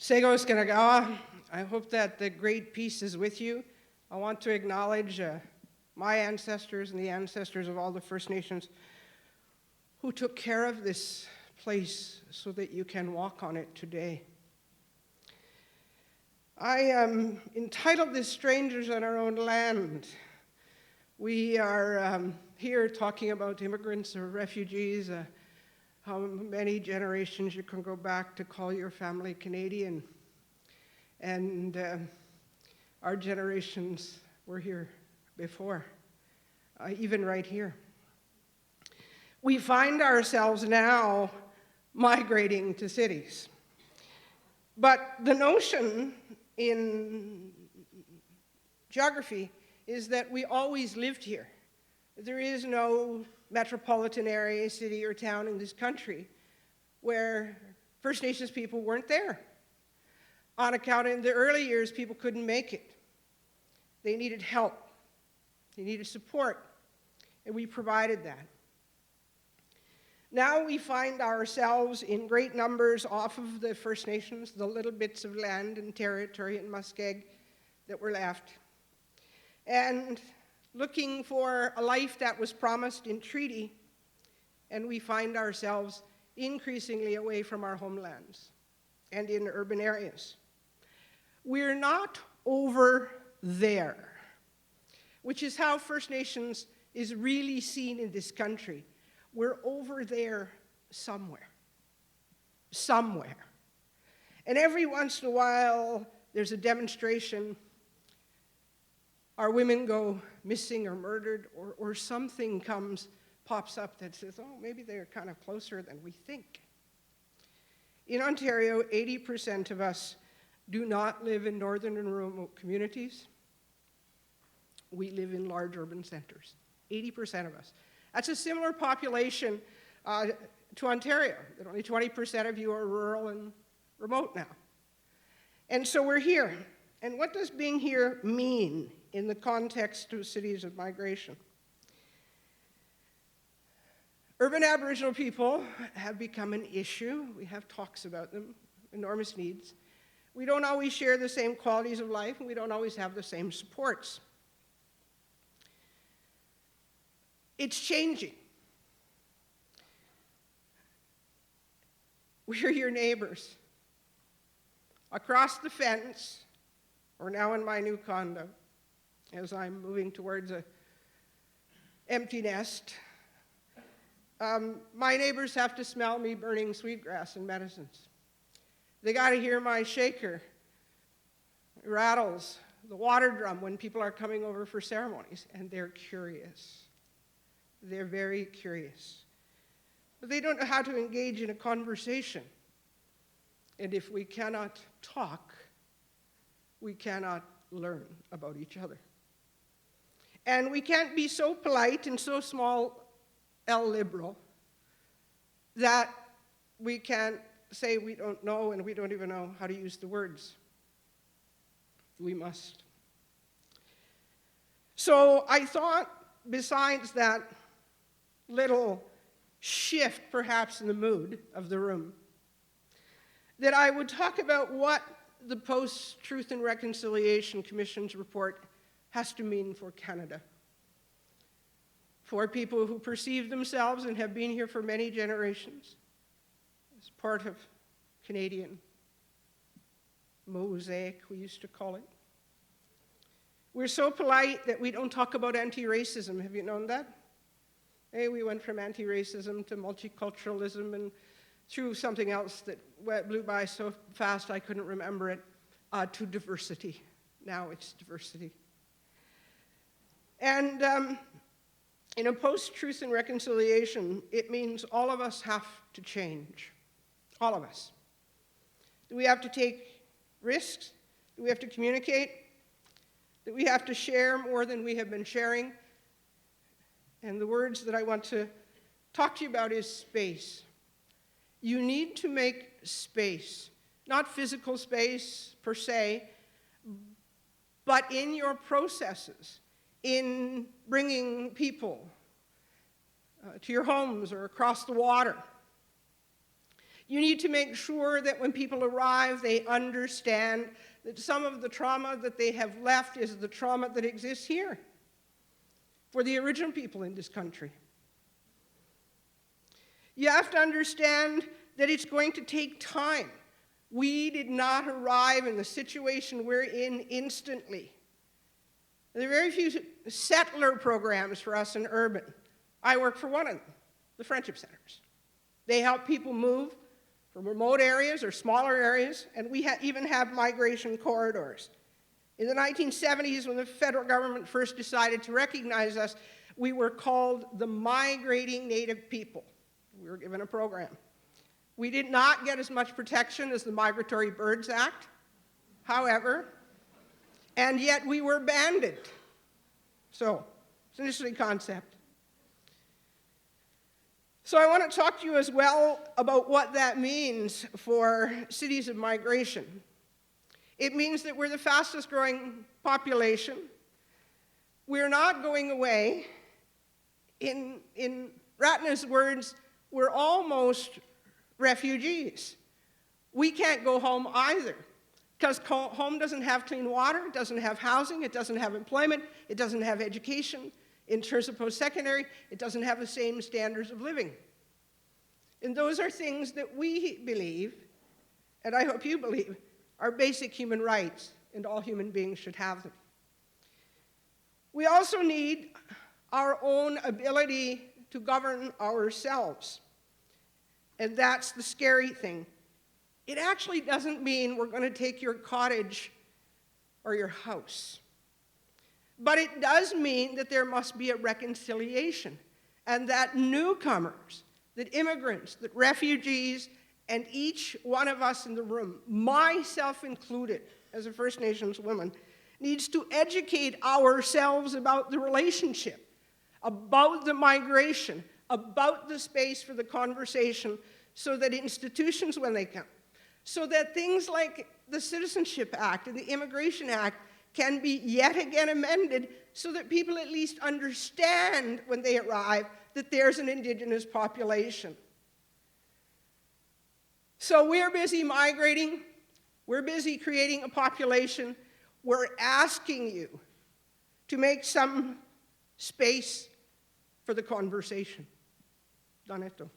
Sego Skonaganhlh, I hope that the great peace is with you. I want to acknowledge my ancestors and the ancestors of all the First Nations who took care of this place so that you can walk on it today. I entitled this Strangers on Our Own Land. We are here talking about immigrants or refugees, how many generations you can go back to call your family Canadian. And our generations were here before, even right here. We find ourselves now migrating to cities. But the notion in geography is that we always lived here. There is no metropolitan area, city, or town in this country where First Nations people weren't there. On account in the early years, people couldn't make it. They needed help. They needed support, and we provided that. Now we find ourselves in great numbers off of the First Nations, the little bits of land and territory in Muskeg that were left, and looking for a life that was promised in treaty, and we find ourselves increasingly away from our homelands and in urban areas. We're not over there, which is how First Nations is really seen in this country. We're over there somewhere. Somewhere. And every once in a while, there's a demonstration. Our women go missing or murdered, or something pops up that says, oh, maybe they're kind of closer than we think. In Ontario, 80% of us do not live in northern and remote communities. We live in large urban centers, 80% of us. That's a similar population to Ontario, that only 20% of you are rural and remote now. And so we're here. And what does being here mean in the context of cities of migration? Urban Aboriginal people have become an issue. We have talks about them, enormous needs. We don't always share the same qualities of life, and we don't always have the same supports. It's changing. We're your neighbors. Across the fence, or now in my new condo, as I'm moving towards an empty nest, my neighbors have to smell me burning sweetgrass and medicines. They got to hear my shaker. It rattles the water drum when people are coming over for ceremonies, and they're curious. They're very curious. But they don't know how to engage in a conversation. And if we cannot talk, we cannot learn about each other. And we can't be so polite and so small L liberal that we can't say we don't know and we don't even know how to use the words. We must. So I thought, besides that little shift perhaps in the mood of the room, that I would talk about what the Post-Truth and Reconciliation Commission's report has to mean for Canada. For people who perceive themselves and have been here for many generations as part of Canadian mosaic, we used to call it. We're so polite that we don't talk about anti-racism. Have you known that? Hey, we went from anti-racism to multiculturalism and through something else that blew by so fast I couldn't remember it, to diversity. Now it's diversity. And in a post-truth and reconciliation, it means all of us have to change. All of us. Do we have to take risks? Do we have to communicate? Do we have to share more than we have been sharing? And the words that I want to talk to you about is space. You need to make space, not physical space per se, but in your processes, in bringing people to your homes or across the water. You need to make sure that when people arrive, they understand that some of the trauma that they have left is the trauma that exists here for the original people in this country. You have to understand that it's going to take time. We did not arrive in the situation we're in instantly. There are very few settler programs for us in urban. I work for one of them, the Friendship Centers. They help people move from remote areas or smaller areas, and we even have migration corridors. In the 1970s, when the federal government first decided to recognize us, we were called the Migrating Native People. We were given a program. We did not get as much protection as the Migratory Birds Act, however, and yet we were banded. So, it's an interesting concept. So I want to talk to you as well about what that means for cities of migration. It means that we're the fastest growing population. We're not going away. In Ratna's words, we're almost refugees. We can't go home either, because home doesn't have clean water, it doesn't have housing, it doesn't have employment, it doesn't have education. In terms of post-secondary, it doesn't have the same standards of living. And those are things that we believe, and I hope you believe, are basic human rights, and all human beings should have them. We also need our own ability to govern ourselves. And that's the scary thing. It actually doesn't mean we're going to take your cottage or your house. But it does mean that there must be a reconciliation, and that newcomers, that immigrants, that refugees, and each one of us in the room, myself included as a First Nations woman, needs to educate ourselves about the relationship, about the migration, about the space for the conversation, so that institutions, when they come, so that things like the Citizenship Act and the Immigration Act can be yet again amended so that people at least understand when they arrive that there's an Indigenous population. So we're busy migrating. We're busy creating a population. We're asking you to make some space for the conversation. Daneto.